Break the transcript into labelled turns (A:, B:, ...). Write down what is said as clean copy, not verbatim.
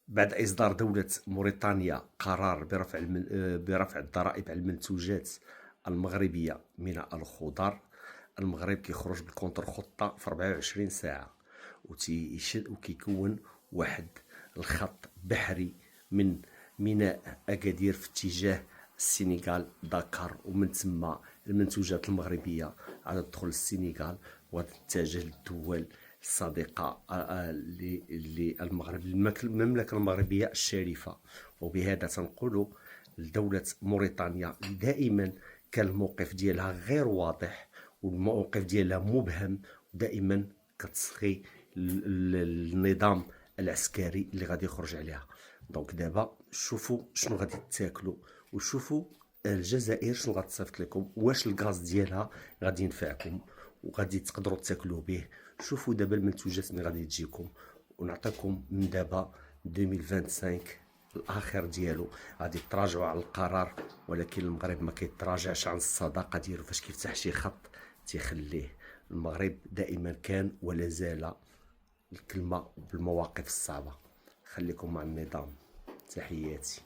A: بعد إصدار دولة موريتانيا قرار برفع الضرائب على المنتوجات المغربية من الخضر، المغرب كيخرج بالكونتر خطة في 24 ساعة، وكيكون واحد الخط بحري من ميناء أكادير في اتجاه السنغال داكار، ومن ثم المنتوجات المغربية غادي تدخل للسنغال وغادي تتجه للدول الصديقة للمغرب، المملكة المغربية الشريفة. وبهذا تنقول لدولة موريتانيا دائما كان الموقف ديالها غير واضح، والموقف ديالها مبهم، ودائما كتصغي النظام العسكري اللي غادي يخرج عليها. دونك دابا شوفوا شنو غادي تاكلوا، وشوفوا الجزائر شنو غتصيفط لكم، واش الغاز ديالها غادي ينفعكم وغادي تقدروا تاكلوا به. شوفوا دابا المنتوجات اللي غادي تجيكم، ونعطيكم من دابا 2025 الاخر ديالو غادي تراجعوا على القرار، ولكن المغرب ما كيتراجعش عن الصداقه ديالو. فاش كيفتح شي خط تيخليه. المغرب دائما كان ولا زال الكلمه بالمواقف الصعبه. خليكم مع النظام. تحياتي.